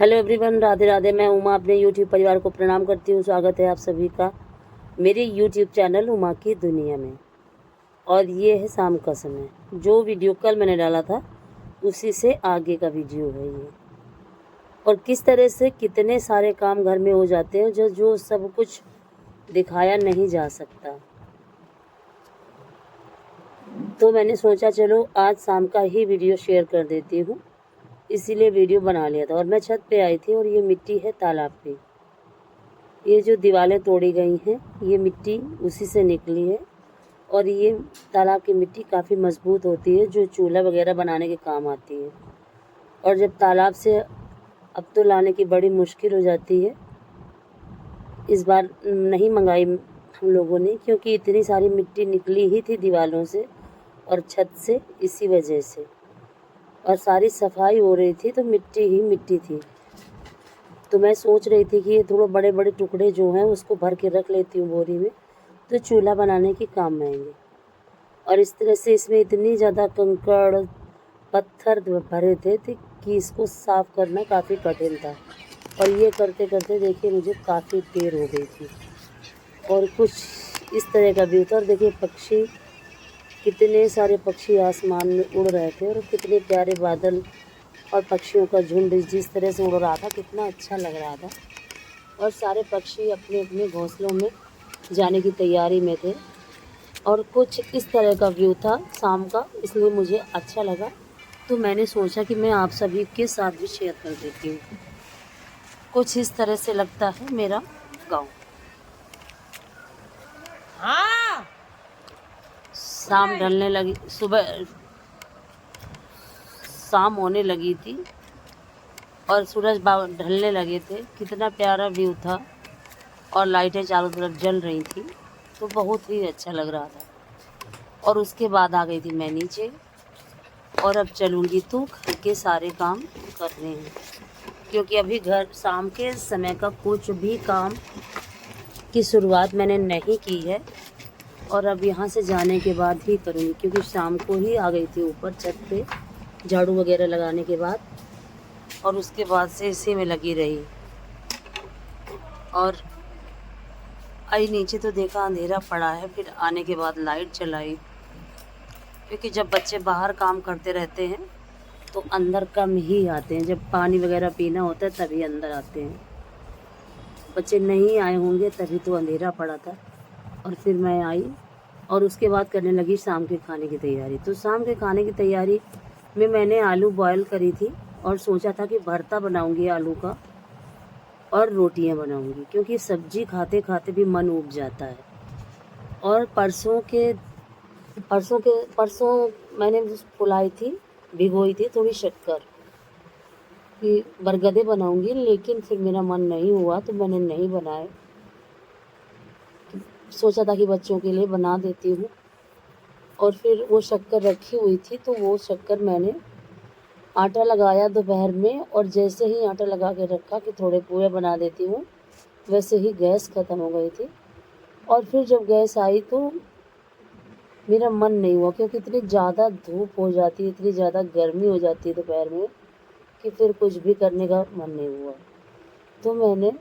Hello everyone, Radhe Radhe. मैं उमा अपने YouTube परिवार को प्रणाम करती हूँ। स्वागत है आप सभी का मेरे यूट्यूब चैनल उमा की दुनिया में। और ये है शाम का समय। जो वीडियो कल मैंने डाला था उसी से आगे का वीडियो है ये। और किस तरह से कितने सारे काम घर में हो जाते हैं जो सब कुछ दिखाया नहीं जा सकता। तो मैंने सोचा चलो आज शाम का ही वीडियो शेयर कर देती हूँ, इसीलिए वीडियो बना लिया था। और मैं छत पे आई थी और ये मिट्टी है तालाब पे। ये जो दीवारें तोड़ी गई हैं ये मिट्टी उसी से निकली है। और ये तालाब की मिट्टी काफ़ी मजबूत होती है जो चूल्हा वगैरह बनाने के काम आती है। और जब तालाब से अब तो लाने की बड़ी मुश्किल हो जाती है, इस बार नहीं मंगाई हम लोगों ने, क्योंकि इतनी सारी मिट्टी निकली ही थी दीवारों से और छत से, इसी वजह से। और सारी सफाई हो रही थी तो मिट्टी ही मिट्टी थी। तो मैं सोच रही थी कि ये थोड़े बड़े बड़े टुकड़े जो हैं उसको भर के रख लेती हूँ बोरी में, तो चूल्हा बनाने के काम में आएंगे। और इस तरह से इसमें इतनी ज़्यादा कंकड़ पत्थर भरे थे कि इसको साफ़ करना काफ़ी कठिन था। और ये करते करते देखिए मुझे काफ़ी देर हो गई थी। और कुछ इस तरह का व्यू था। और देखिए पक्षी, कितने सारे पक्षी आसमान में उड़ रहे थे और कितने प्यारे बादल और पक्षियों का झुंड जिस तरह से उड़ रहा था, कितना अच्छा लग रहा था। और सारे पक्षी अपने अपने घोंसलों में जाने की तैयारी में थे। और कुछ इस तरह का व्यू था शाम का, इसलिए मुझे अच्छा लगा। तो मैंने सोचा कि मैं आप सभी के साथ भी शेयर कर देती हूँ। कुछ इस तरह से लगता है मेरा गाँव। हाँ, शाम ढलने लगी, सुबह शाम होने लगी थी और सूरज ढलने लगे थे। कितना प्यारा व्यू था और लाइटें चारों तरफ जल रही थी, तो बहुत ही अच्छा लग रहा था। और उसके बाद आ गई थी मैं नीचे और अब चलूँगी तो घर के सारे काम करने हैं, क्योंकि अभी घर शाम के समय का कुछ भी काम की शुरुआत मैंने नहीं की है। और अब यहाँ से जाने के बाद ही करूँगी, क्योंकि शाम को ही आ गई थी ऊपर छत पे झाड़ू वगैरह लगाने के बाद। और उसके बाद से इसी में लगी रही और आई नीचे तो देखा अंधेरा पड़ा है। फिर आने के बाद लाइट जलाई, क्योंकि जब बच्चे बाहर काम करते रहते हैं तो अंदर कम ही आते हैं। जब पानी वगैरह पीना होता है तभी अंदर आते हैं। बच्चे नहीं आए होंगे तभी तो अंधेरा पड़ा था। और फिर मैं आई और उसके बाद करने लगी शाम के खाने की तैयारी। तो शाम के खाने की तैयारी में मैंने आलू बॉयल करी थी और सोचा था कि भरता बनाऊंगी आलू का और रोटियां बनाऊंगी, क्योंकि सब्जी खाते खाते भी मन ऊब जाता है। और परसों मैंने फुलाई थी, भिगोई थी थोड़ी शक्कर कि बरगदे बनाऊंगी, लेकिन फिर मेरा मन नहीं हुआ तो मैंने नहीं बनाए। सोचा था कि बच्चों के लिए बना देती हूँ। और फिर वो शक्कर रखी हुई थी तो वो शक्कर मैंने आटा लगाया दोपहर में, और जैसे ही आटा लगा के रखा कि थोड़े पूरे बना देती हूँ, वैसे ही गैस ख़त्म हो गई थी। और फिर जब गैस आई तो मेरा मन नहीं हुआ, क्योंकि इतनी ज़्यादा धूप हो जाती है, इतनी ज़्यादा गर्मी हो जाती है दोपहर में कि फिर कुछ भी करने का मन नहीं हुआ। तो मैंने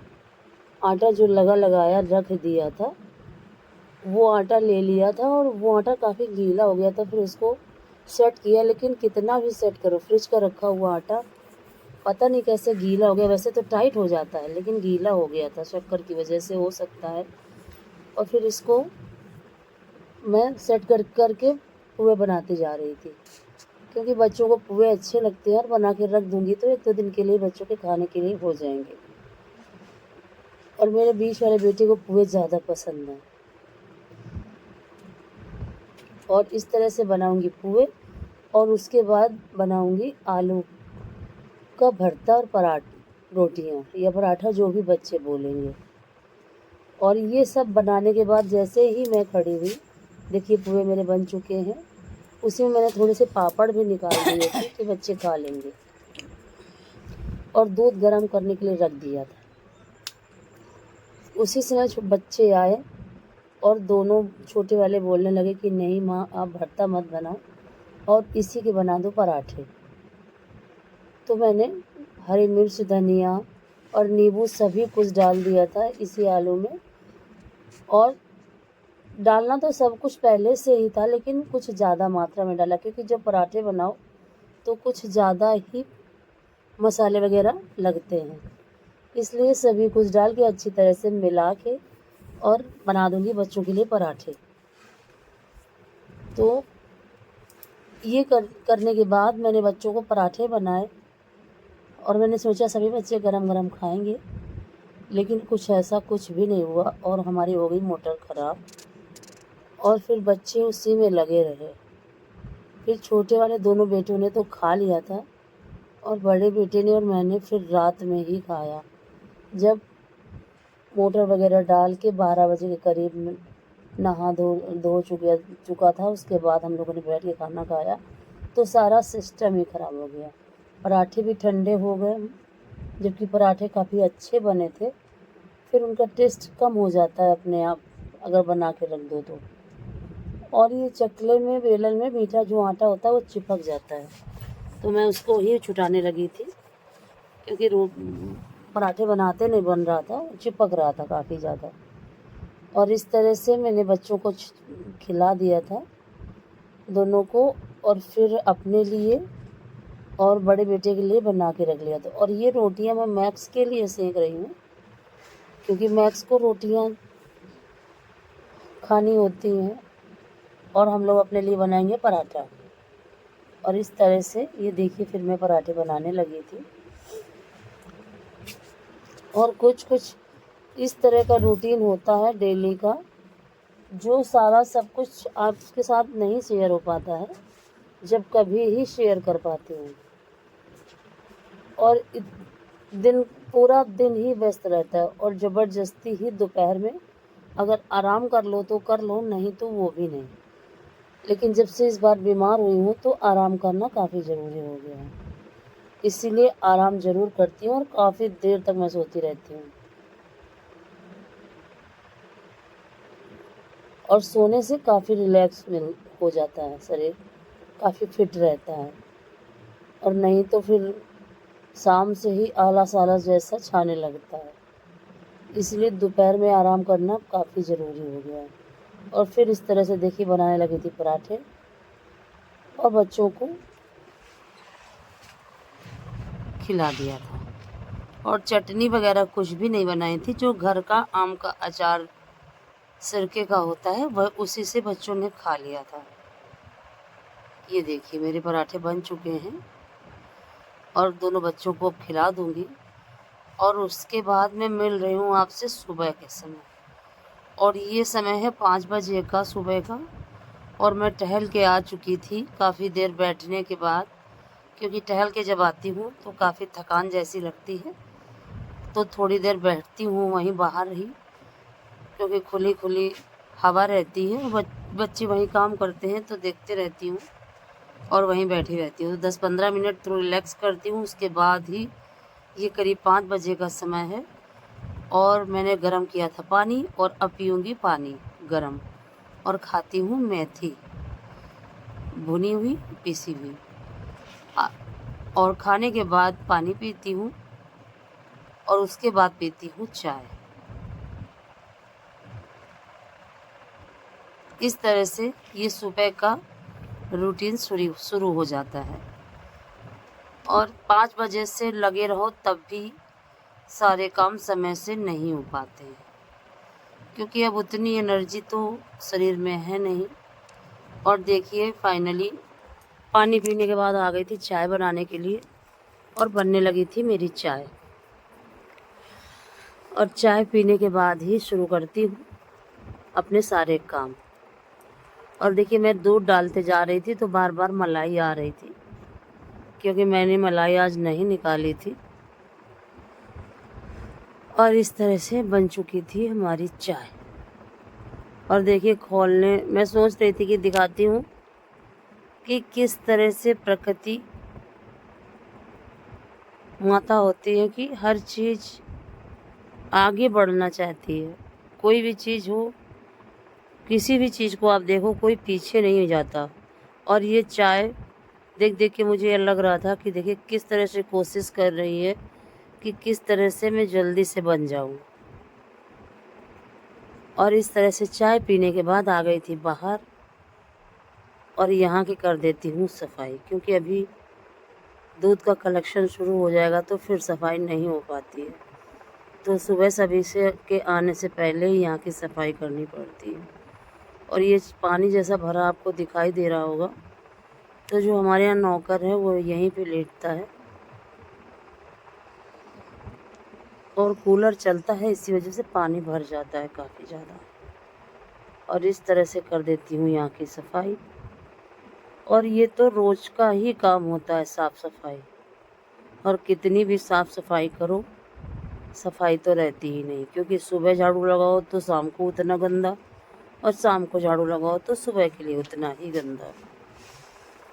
आटा जो लगाया रख दिया था, वो आटा ले लिया था और वो आटा काफ़ी गीला हो गया था। फिर उसको सेट किया, लेकिन कितना भी सेट करो, फ्रिज का रखा हुआ आटा पता नहीं कैसे गीला हो गया। वैसे तो टाइट हो जाता है लेकिन गीला हो गया था, शक्कर की वजह से हो सकता है। और फिर इसको मैं सेट करके पुए बनाती जा रही थी, क्योंकि बच्चों को पुए अच्छे लगते हैं और बना के रख दूंगी तो 1-2 दिन के लिए बच्चों के खाने के लिए हो जाएंगे। और मेरे बीच वाले बेटे को पुए ज़्यादा पसंद हैं। और इस तरह से बनाऊंगी पुए, और उसके बाद बनाऊंगी आलू का भरता और रोटियां या पराठा, जो भी बच्चे बोलेंगे। और ये सब बनाने के बाद जैसे ही मैं खड़ी हुई, देखिए पुए मेरे बन चुके हैं। उसी में मैंने थोड़े से पापड़ भी निकाल दिए थे कि बच्चे खा लेंगे। और दूध गर्म करने के लिए रख दिया था। उसी समय बच्चे आए और दोनों छोटे वाले बोलने लगे कि नहीं माँ, आप भरता मत बनाओ और इसी के बना दो पराठे। तो मैंने हरी मिर्च, धनिया और नींबू सभी कुछ डाल दिया था इसी आलू में। और डालना तो सब कुछ पहले से ही था, लेकिन कुछ ज़्यादा मात्रा में डाला, क्योंकि जब पराठे बनाओ तो कुछ ज़्यादा ही मसाले वगैरह लगते हैं। इसलिए सभी कुछ डाल के अच्छी तरह से मिला के और बना दूंगी बच्चों के लिए पराठे। तो ये करने के बाद मैंने बच्चों को पराठे बनाए और मैंने सोचा सभी बच्चे गरम गरम खाएंगे, लेकिन कुछ ऐसा कुछ भी नहीं हुआ और हमारी हो गई मोटर ख़राब। और फिर बच्चे उसी में लगे रहे। फिर छोटे वाले दोनों बेटों ने तो खा लिया था और बड़े बेटे ने और मैंने फिर रात में ही खाया। जब मोटर वगैरह डाल के 12 बजे के करीब नहा धो चुका था, उसके बाद हम लोगों ने बैठ के खाना खाया तो सारा सिस्टम ही ख़राब हो गया। पराठे भी ठंडे हो गए, जबकि पराठे काफ़ी अच्छे बने थे। फिर उनका टेस्ट कम हो जाता है अपने आप अगर बना के रख दो तो। और ये चकले में, बेलन में मीठा जो आटा होता है वो चिपक जाता है, तो मैं उसको ही छुटाने लगी थी, क्योंकि पराठे बनाते नहीं बन रहा था, चिपक रहा था काफ़ी ज़्यादा। और इस तरह से मैंने बच्चों को खिला दिया था दोनों को, और फिर अपने लिए और बड़े बेटे के लिए बना के रख लिया था। और ये रोटियां मैं मैक्स के लिए सेक रही हूँ, क्योंकि मैक्स को रोटियां खानी होती हैं और हम लोग अपने लिए बनाएंगे पराठा। और इस तरह से ये देखिए फिर मैं पराठे बनाने लगी थी। और कुछ इस तरह का रूटीन होता है डेली का, जो सारा सब कुछ आपके साथ नहीं शेयर हो पाता है, जब कभी ही शेयर कर पाती हूँ। और पूरा दिन ही व्यस्त रहता है, और ज़बरदस्ती ही दोपहर में अगर आराम कर लो तो कर लो, नहीं तो वो भी नहीं। लेकिन जब से इस बार बीमार हुई हूँ तो आराम करना काफ़ी ज़रूरी हो गया है, इसीलिए आराम ज़रूर करती हूँ और काफ़ी देर तक मैं सोती रहती हूँ। और सोने से काफ़ी रिलैक्स हो जाता है शरीर, काफ़ी फिट रहता है। और नहीं तो फिर शाम से ही आलस आलस जैसा छाने लगता है, इसलिए दोपहर में आराम करना काफ़ी ज़रूरी हो गया है। और फिर इस तरह से देखिए बनाने लगी थी पराठे और बच्चों को खिला दिया था। और चटनी वगैरह कुछ भी नहीं बनाई थी, जो घर का आम का अचार सिरके का होता है वह उसी से बच्चों ने खा लिया था। ये देखिए मेरे पराठे बन चुके हैं और दोनों बच्चों को अब खिला दूंगी। और उसके बाद मैं मिल रही हूँ आपसे सुबह के समय, और ये समय है 5 बजे का सुबह का। और मैं टहल के आ चुकी थी काफ़ी देर बैठने के बाद, क्योंकि टहल के जब आती हूँ तो काफ़ी थकान जैसी लगती है, तो थोड़ी देर बैठती हूँ वहीं बाहर ही, क्योंकि खुली हवा रहती है। बच्चे वहीं काम करते हैं तो देखते रहती हूँ और वहीं बैठी रहती हूँ। 10-15 मिनट तो रिलैक्स करती हूँ, उसके बाद ही ये करीब 5 बजे का समय है और मैंने गरम किया था पानी, और अब पीऊँगी पानी गरम और खाती हूँ मेथी भुनी हुई पीसी हुई। और खाने के बाद पानी पीती हूँ और उसके बाद पीती हूँ चाय। इस तरह से ये सुबह का रूटीन शुरू हो जाता है। और 5 बजे से लगे रहो तब भी सारे काम समय से नहीं हो पाते हैं, क्योंकि अब उतनी एनर्जी तो शरीर में है नहीं। और देखिए फाइनली पानी पीने के बाद आ गई थी चाय बनाने के लिए, और बनने लगी थी मेरी चाय। और चाय पीने के बाद ही शुरू करती हूँ अपने सारे काम। और देखिए मैं दूध डालते जा रही थी तो बार बार मलाई आ रही थी, क्योंकि मैंने मलाई आज नहीं निकाली थी। और इस तरह से बन चुकी थी हमारी चाय। और देखिए खोलने, मैं सोच रही थी कि दिखाती हूँ कि किस तरह से प्रकृति माता होती है कि हर चीज़ आगे बढ़ना चाहती है। कोई भी चीज़ हो, किसी भी चीज़ को आप देखो, कोई पीछे नहीं हो जाता। और ये चाय देख देख के मुझे ये लग रहा था कि देखिए किस तरह से कोशिश कर रही है कि किस तरह से मैं जल्दी से बन जाऊं। और इस तरह से चाय पीने के बाद आ गई थी बाहर, और यहाँ की कर देती हूँ सफाई, क्योंकि अभी दूध का कलेक्शन शुरू हो जाएगा तो फिर सफाई नहीं हो पाती है। तो सुबह सभी से के आने से पहले ही यहाँ की सफाई करनी पड़ती है। और ये पानी जैसा भरा आपको दिखाई दे रहा होगा, तो जो हमारे यहाँ नौकर है वो यहीं पे लेटता है, और कूलर चलता है, इसी वजह से पानी भर जाता है काफ़ी ज़्यादा। और इस तरह से कर देती हूँ यहाँ की सफाई। और ये तो रोज़ का ही काम होता है साफ़ सफाई, और कितनी भी साफ़ सफाई करो सफाई तो रहती ही नहीं, क्योंकि सुबह झाड़ू लगाओ तो शाम को उतना गंदा, और शाम को झाड़ू लगाओ तो सुबह के लिए उतना ही गंदा,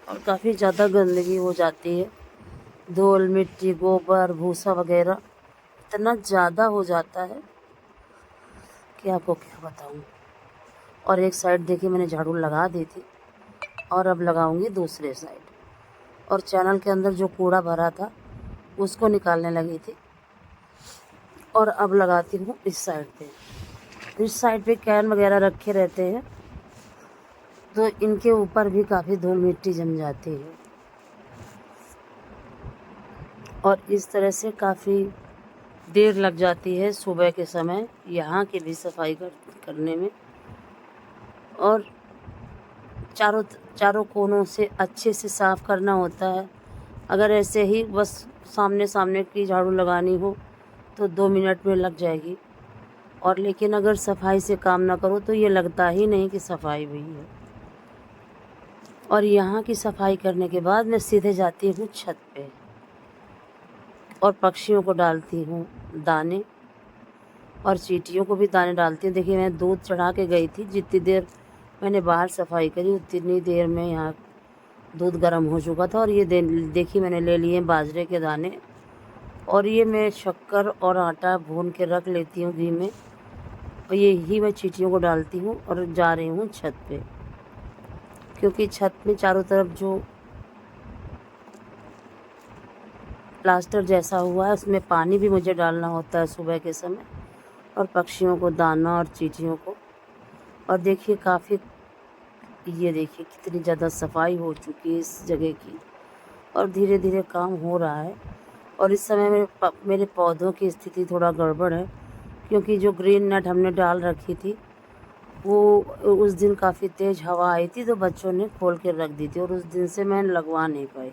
और काफ़ी ज़्यादा गंदगी हो जाती है। धूल मिट्टी गोबर भूसा वगैरह इतना ज़्यादा हो जाता है कि आपको क्या बताऊँ। और एक साइड देखिए मैंने झाड़ू लगा दी थी, और अब लगाऊंगी दूसरे साइड। और चैनल के अंदर जो कूड़ा भरा था उसको निकालने लगी थी, और अब लगाती हूँ इस साइड पे। इस साइड पे कैन वगैरह रखे रहते हैं, तो इनके ऊपर भी काफ़ी धूल मिट्टी जम जाती है, और इस तरह से काफ़ी देर लग जाती है सुबह के समय यहाँ की भी सफाई करने में। और चारों कोनों से अच्छे से साफ़ करना होता है। अगर ऐसे ही बस सामने सामने की झाड़ू लगानी हो तो 2 मिनट में लग जाएगी, और लेकिन अगर सफाई से काम ना करो तो ये लगता ही नहीं कि सफाई हुई है। और यहाँ की सफाई करने के बाद मैं सीधे जाती हूँ छत पे, और पक्षियों को डालती हूँ दाने, और चींटियों को भी दाने डालती हूँ। देखिए मैं दूध चढ़ा के गई थी, जितनी देर मैंने बाहर सफाई करी उतनी देर में यहाँ दूध गर्म हो चुका था। और ये देखिए मैंने ले लिए बाजरे के दाने, और ये मैं शक्कर और आटा भून के रख लेती हूँ घी में, और यही मैं चींटियों को डालती हूँ। और जा रही हूँ छत पे, क्योंकि छत में चारों तरफ जो प्लास्टर जैसा हुआ है उसमें पानी भी मुझे डालना होता है सुबह के समय, और पक्षियों को दाना और चींटियों को। और देखिए काफ़ी, ये देखिए कितनी ज़्यादा सफाई हो चुकी है इस जगह की, और धीरे धीरे काम हो रहा है। और इस समय मेरे पौधों की स्थिति थोड़ा गड़बड़ है, क्योंकि जो ग्रीन नेट हमने डाल रखी थी वो उस दिन काफ़ी तेज़ हवा आई थी, तो बच्चों ने खोल के रख दी थी, और उस दिन से मैं लगवा नहीं पाई।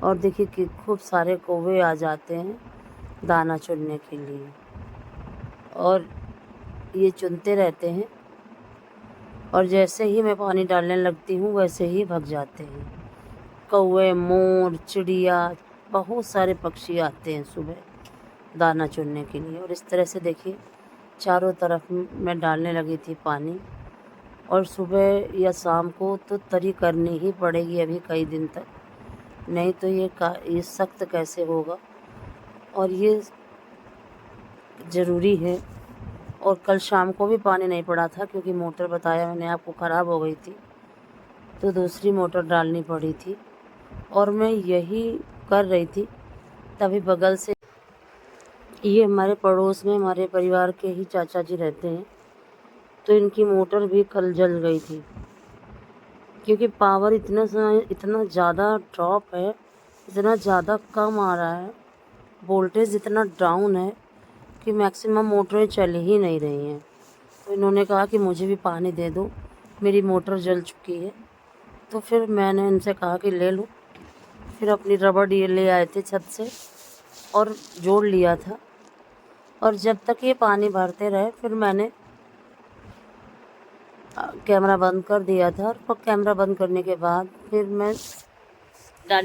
और देखिए कि खूब सारे कौवे आ जाते हैं दाना चुनने के लिए, और ये चुनते रहते हैं, और जैसे ही मैं पानी डालने लगती हूँ वैसे ही भग जाते हैं। कौवे मोर चिड़िया बहुत सारे पक्षी आते हैं सुबह दाना चुनने के लिए। और इस तरह से देखिए चारों तरफ मैं डालने लगी थी पानी, और सुबह या शाम को तो तरी करनी ही पड़ेगी अभी कई दिन तक, नहीं तो ये सख्त कैसे होगा। और ये ज़रूरी है। और कल शाम को भी पानी नहीं पड़ा था, क्योंकि मोटर बताया मैंने आपको ख़राब हो गई थी, तो दूसरी मोटर डालनी पड़ी थी। और मैं यही कर रही थी, तभी बगल से ये हमारे पड़ोस में हमारे परिवार के ही चाचा जी रहते हैं, तो इनकी मोटर भी कल जल गई थी, क्योंकि पावर इतना ज़्यादा ड्रॉप है, इतना ज़्यादा कम आ रहा है, वोल्टेज इतना डाउन है कि मैक्सिमम मोटरें चल ही नहीं रही हैं। तो इन्होंने कहा कि मुझे भी पानी दे दो, मेरी मोटर जल चुकी है। तो फिर मैंने इनसे कहा कि ले लो। फिर अपनी रबड़ ये ले आए थे छत से, और जोड़ लिया था। और जब तक ये पानी भरते रहे फिर मैंने कैमरा बंद कर दिया था। और कैमरा बंद करने के बाद फिर मैं